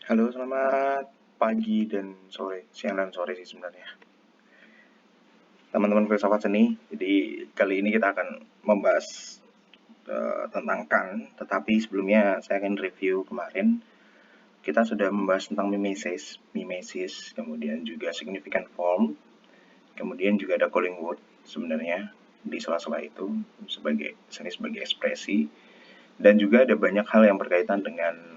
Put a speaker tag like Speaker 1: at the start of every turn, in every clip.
Speaker 1: Halo, selamat pagi dan sore, siang dan sore sih sebenarnya. Teman-teman filsafat seni, jadi kali ini kita akan membahas tentang Kant, tetapi sebelumnya saya akan review kemarin. Kita sudah membahas tentang mimesis, kemudian juga significant form, kemudian juga ada Collingwood sebenarnya di sela-sela itu sebagai seni sebagai ekspresi, dan juga ada banyak hal yang berkaitan dengan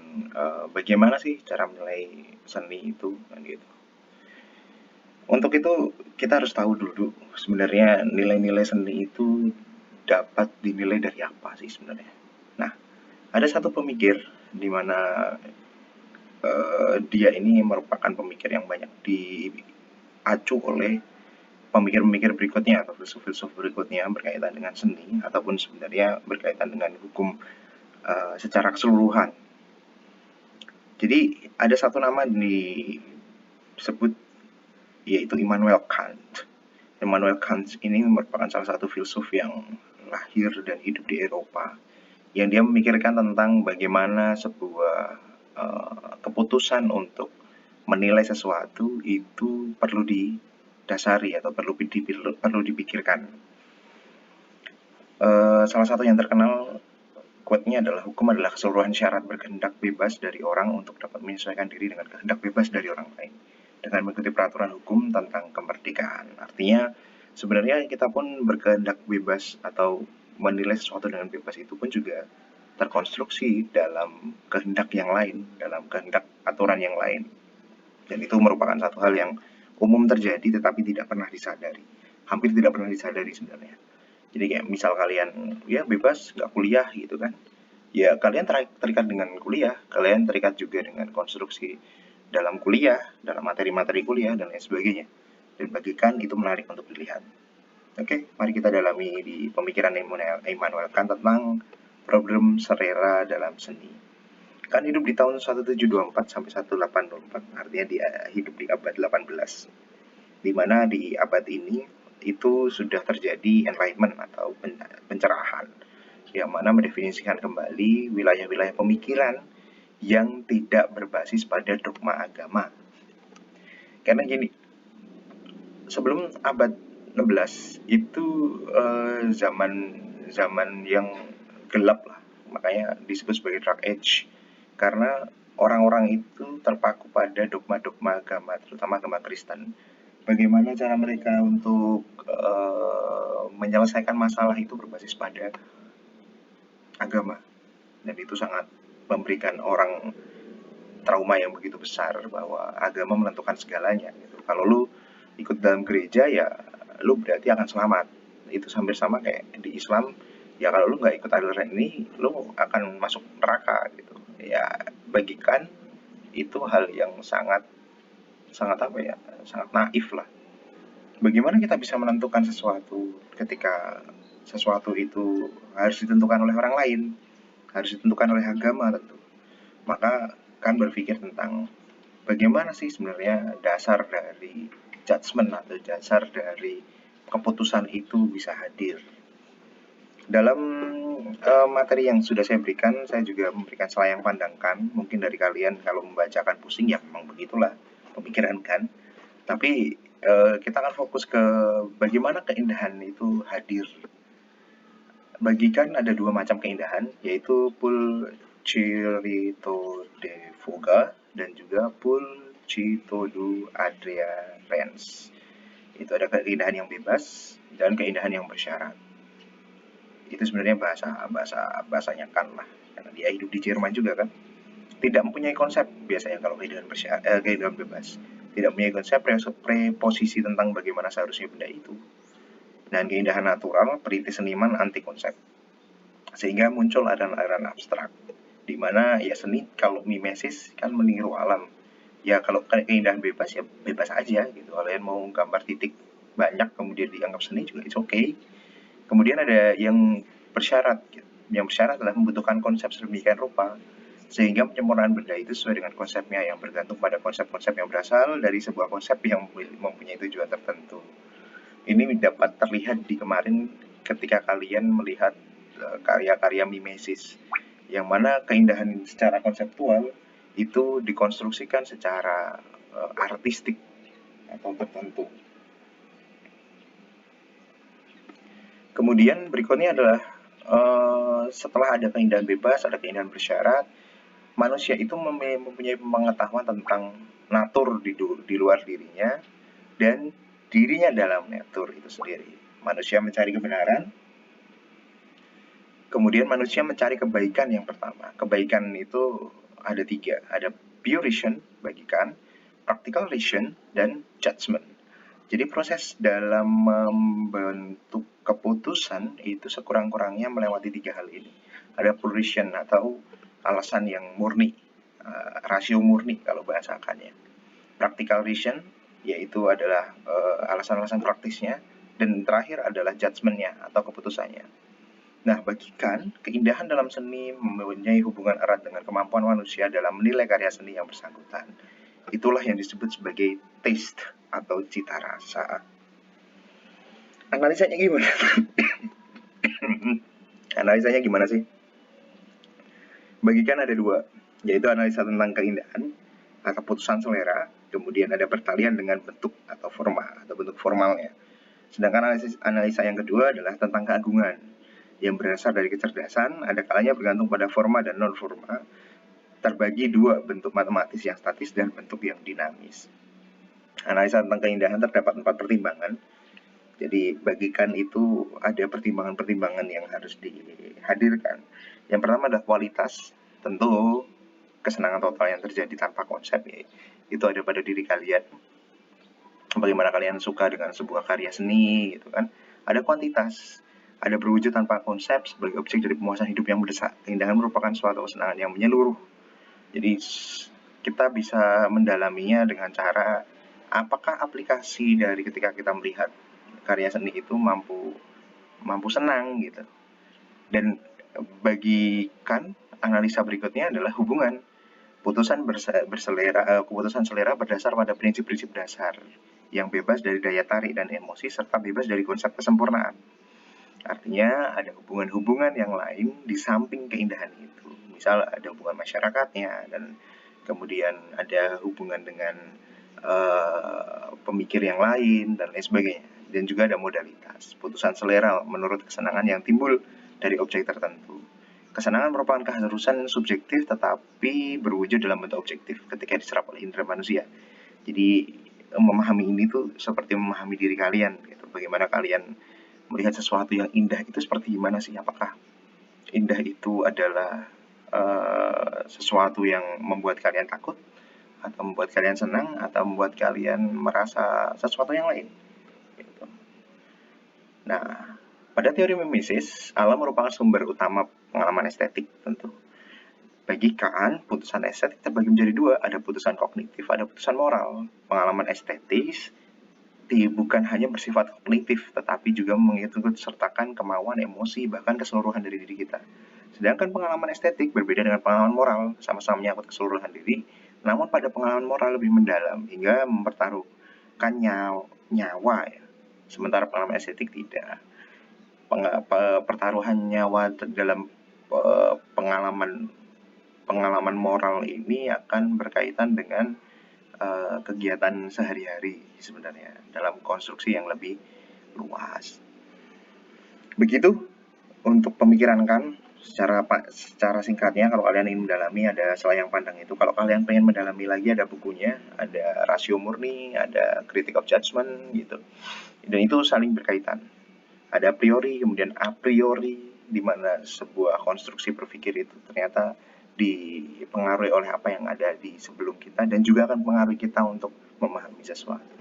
Speaker 1: bagaimana sih cara menilai seni itu, kan gitu. Untuk itu kita harus tahu dulu sebenarnya nilai-nilai seni itu dapat dinilai dari apa sih sebenarnya. Nah, ada satu pemikir di mana dia ini merupakan pemikir yang banyak diacu oleh pemikir-pemikir berikutnya atau filsuf-filsuf berikutnya berkaitan dengan seni ataupun sebenarnya berkaitan dengan hukum secara keseluruhan. Jadi ada satu nama disebut yaitu Immanuel Kant. Immanuel Kant ini merupakan salah satu filsuf yang lahir dan hidup di Eropa, yang dia memikirkan tentang bagaimana sebuah keputusan untuk menilai sesuatu itu perlu didasari atau perlu dipikirkan. Salah satu yang terkenal quote-nya adalah hukum adalah keseluruhan syarat berkehendak bebas dari orang untuk dapat menyesuaikan diri dengan kehendak bebas dari orang lain dengan mengikuti peraturan hukum tentang kemerdekaan. Artinya sebenarnya kita pun berkehendak bebas atau menilai sesuatu dengan bebas itu pun juga terkonstruksi dalam kehendak yang lain, dalam kehendak aturan yang lain. Dan itu merupakan satu hal yang umum terjadi tetapi tidak pernah disadari. Hampir tidak pernah disadari sebenarnya. Jadi kayak misal kalian ya bebas nggak kuliah gitu kan, ya kalian terikat dengan kuliah, kalian terikat juga dengan konstruksi dalam kuliah, dalam materi-materi kuliah dan lain sebagainya. Dan bagikan itu menarik untuk dilihat. Oke, mari kita dalami di pemikiran Immanuel Kant tentang problem selera dalam seni. Kan hidup di tahun 1724 sampai 1804, artinya dia hidup di abad 18. Di mana di abad ini itu sudah terjadi enlightenment atau pencerahan yang mana mendefinisikan kembali wilayah-wilayah pemikiran yang tidak berbasis pada dogma agama. Karena gini, sebelum abad 16 itu zaman zaman yang gelap lah, makanya disebut sebagai Dark Age. Karena orang-orang itu terpaku pada dogma-dogma agama, terutama agama Kristen. Bagaimana cara mereka untuk menyelesaikan masalah itu berbasis pada agama, dan itu sangat memberikan orang trauma yang begitu besar bahwa agama menentukan segalanya gitu. Kalau lu ikut dalam gereja ya lu berarti akan selamat. Itu hampir sama kayak di Islam, ya kalau lu nggak ikut aliran ini lu akan masuk neraka gitu. Ya bagikan itu hal yang sangat sangat apa ya, sangat naif lah. Bagaimana kita bisa menentukan sesuatu ketika sesuatu itu harus ditentukan oleh orang lain, harus ditentukan oleh agama tentu. Maka kan berpikir tentang bagaimana sih sebenarnya dasar dari judgement atau dasar dari keputusan itu bisa hadir. Dalam materi yang sudah saya berikan, saya juga memberikan selayang pandangkan. Mungkin dari kalian kalau membacakan pusing ya memang begitulah pemikiran kan. Tapi kita akan fokus ke bagaimana keindahan itu hadir. Bagikan ada dua macam keindahan, yaitu Pulcirito de Fuga dan juga Pulcito du Adria Rens. Itu ada keindahan yang bebas dan keindahan yang bersyarat. Itu sebenarnya bahasanya kan lah, karena dia hidup di Jerman juga kan. Tidak mempunyai konsep biasanya kalau keindahan bebas. Tidak mempunyai konsep preposisi tentang bagaimana seharusnya benda itu. Dan keindahan natural, perintis seniman anti konsep. Sehingga muncul aliran-aliran abstrak, di mana ya seni kalau mimesis kan meniru alam. Ya kalau keindahan bebas ya bebas aja gitu. Kalian mau gambar titik banyak kemudian dianggap seni juga it's okay. Kemudian ada yang bersyarat gitu. Yang bersyarat adalah membutuhkan konsep sedemikian rupa sehingga penyempurnaan benda itu sesuai dengan konsepnya yang bergantung pada konsep-konsep yang berasal dari sebuah konsep yang mempunyai tujuan tertentu. Ini dapat terlihat di kemarin ketika kalian melihat karya-karya mimesis, yang mana keindahan secara konseptual itu dikonstruksikan secara artistik atau tertentu. Kemudian berikutnya adalah setelah ada keindahan bebas, ada keindahan bersyarat, manusia itu mempunyai pengetahuan tentang natur di luar dirinya dan dirinya dalam natur itu sendiri. Manusia mencari kebenaran, kemudian manusia mencari kebaikan yang pertama. Kebaikan itu ada 3, ada pure reason, bagikan, practical reason, dan judgment. Jadi proses dalam membentuk keputusan itu sekurang-kurangnya melewati 3 hal ini. Ada pure reason atau alasan yang murni, rasio murni kalau bahasakannya. Practical reason yaitu adalah alasan-alasan praktisnya, dan terakhir adalah judgment-nya atau keputusannya. Nah, bagikan keindahan dalam seni mempunyai hubungan erat dengan kemampuan manusia dalam menilai karya seni yang bersangkutan. Itulah yang disebut sebagai taste atau cita rasa. Analisanya gimana? Analisanya gimana sih? Bagikan ada 2, yaitu analisa tentang keindahan atau keputusan selera, kemudian ada pertalian dengan bentuk atau forma atau bentuk formalnya. Sedangkan analisa yang kedua adalah tentang keagungan yang berasal dari kecerdasan, ada kalanya bergantung pada forma dan non-forma, terbagi 2, bentuk matematis yang statis dan bentuk yang dinamis. Analisa tentang keindahan terdapat 4 pertimbangan. Jadi bagikan itu ada pertimbangan-pertimbangan yang harus dihadirkan. Yang pertama adalah kualitas, tentu kesenangan total yang terjadi tanpa konsep ya. Itu ada pada diri kalian. Bagaimana kalian suka dengan sebuah karya seni gitu kan. Ada kuantitas, ada berwujud tanpa konsep sebagai objek dari pemuasan hidup yang mendesak. Keindahan merupakan suatu kesenangan yang menyeluruh. Jadi kita bisa mendalaminya dengan cara apakah aplikasi dari ketika kita melihat karya seni itu mampu senang gitu. Dan bagikan analisa berikutnya adalah hubungan keputusan selera berdasar pada prinsip-prinsip dasar yang bebas dari daya tarik dan emosi serta bebas dari konsep kesempurnaan. Artinya ada hubungan-hubungan yang lain di samping keindahan itu. Misal ada hubungan masyarakatnya, dan kemudian ada hubungan dengan pemikir yang lain dan lain sebagainya. Dan juga ada modalitas, putusan selera menurut kesenangan yang timbul dari objek tertentu. Kesenangan merupakan keharusan subjektif tetapi berwujud dalam bentuk objektif ketika diserap oleh indera manusia. Jadi memahami ini tuh seperti memahami diri kalian gitu. Bagaimana kalian melihat sesuatu yang indah itu seperti gimana sih? Apakah indah itu adalah sesuatu yang membuat kalian takut, atau membuat kalian senang, atau membuat kalian merasa sesuatu yang lain gitu. Nah, pada teori mimesis, alam merupakan sumber utama pengalaman estetik tentu. Bagikan putusan estetik terbagi menjadi 2, ada putusan kognitif, ada putusan moral. Pengalaman estetis bukan hanya bersifat kognitif, tetapi juga mengikut sertakan kemauan, emosi, bahkan keseluruhan dari diri kita. Sedangkan pengalaman estetik berbeda dengan pengalaman moral, sama-sama menyangkut keseluruhan diri, namun pada pengalaman moral lebih mendalam, hingga mempertaruhkan nyawa ya. Sementara pengalaman estetik tidak. Pertaruhan nyawa dalam pengalaman moral ini akan berkaitan dengan kegiatan sehari-hari sebenarnya dalam konstruksi yang lebih luas. Begitu untuk pemikiran kan secara singkatnya. Kalau kalian ingin mendalami ada selayang pandang itu. Kalau kalian pengen mendalami lagi ada bukunya, ada rasio murni, ada critic of judgment gitu. Dan itu saling berkaitan. Ada a priori kemudian a priori, di mana sebuah konstruksi berpikir itu ternyata dipengaruhi oleh apa yang ada di sebelum kita dan juga akan mempengaruhi kita untuk memahami sesuatu.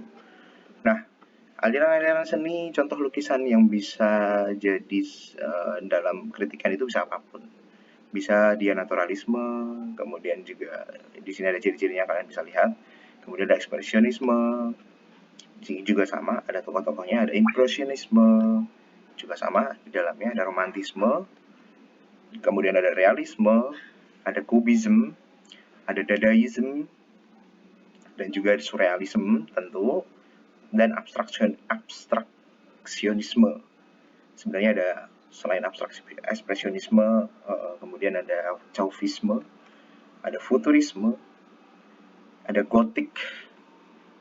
Speaker 1: Nah, aliran-aliran seni, contoh lukisan yang bisa jadi dalam kritikan itu bisa apapun. Bisa dia naturalisme, kemudian juga di sini ada ciri-cirinya kalian bisa lihat. Kemudian ada ekspresionisme, juga sama, ada tokoh-tokohnya, ada impresionisme, juga sama, di dalamnya ada romantisme, kemudian ada realisme, ada kubisme, ada dadaisme, dan juga ada surrealisme tentu, dan abstraksionisme. Sebenarnya ada selain ekspresionisme, kemudian ada chauvisme, ada futurisme, ada gotik,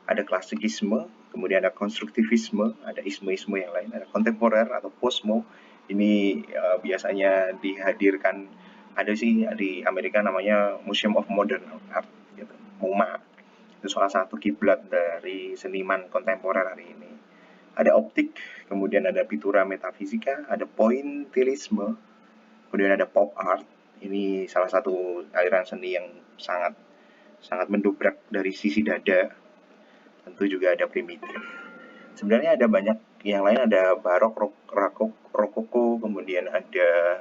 Speaker 1: ada klasikisme, kemudian ada konstruktivisme, ada isme-isme yang lain, ada kontemporer atau posmo. Ini biasanya dihadirkan, ada sih di Amerika namanya Museum of Modern Art, gitu, MoMA. Itu salah satu kiblat dari seniman kontemporer hari ini. Ada optik, kemudian ada pintura metafisika, ada pointillisme, kemudian ada pop art. Ini salah satu aliran seni yang sangat mendobrak dari sisi dada. Tentu juga ada primitif. Sebenarnya ada banyak yang lain, ada barok, rokoko, kemudian ada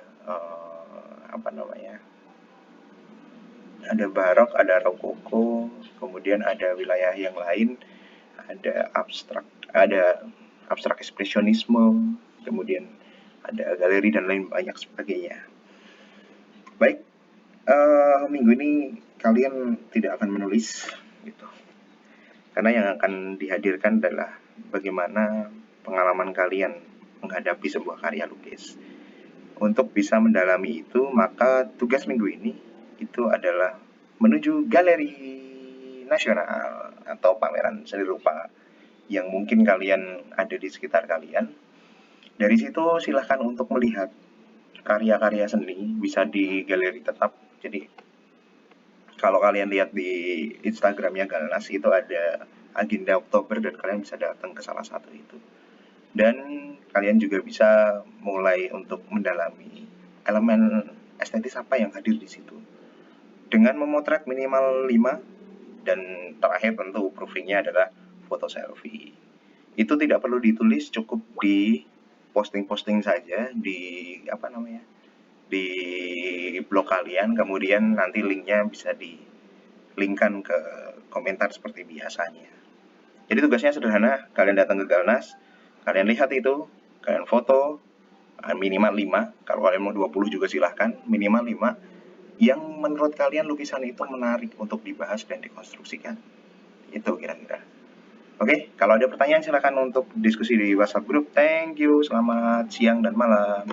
Speaker 1: ada barok, ada rokoko, kemudian ada wilayah yang lain, ada abstrak ekspresionisme, kemudian ada galeri dan lain banyak sebagainya. Baik, minggu ini kalian tidak akan menulis, gitu. Karena yang akan dihadirkan adalah bagaimana pengalaman kalian menghadapi sebuah karya lukis. Untuk bisa mendalami itu, maka tugas minggu ini itu adalah menuju galeri nasional atau pameran seni rupa yang mungkin kalian ada di sekitar kalian. Dari situ silahkan untuk melihat karya-karya seni, bisa di galeri tetap. Jadi kalau kalian lihat di Instagramnya Galnas itu ada agenda Oktober dan kalian bisa datang ke salah satu itu. Dan kalian juga bisa mulai untuk mendalami elemen estetis apa yang hadir di situ. Dengan memotret minimal 5 dan terakhir tentu proofingnya adalah foto selfie. Itu tidak perlu ditulis, cukup di posting-posting saja di di blog kalian, kemudian nanti linknya bisa di-linkkan ke komentar seperti biasanya. Jadi tugasnya sederhana, kalian datang ke Galnas, kalian lihat itu, kalian foto, minimal 5, kalau kalian mau 20 juga silahkan, minimal 5, yang menurut kalian lukisan itu menarik untuk dibahas dan dikonstruksikan. Itu kira-kira. Oke, kalau ada pertanyaan silahkan untuk diskusi di WhatsApp group. Thank you, selamat siang dan malam.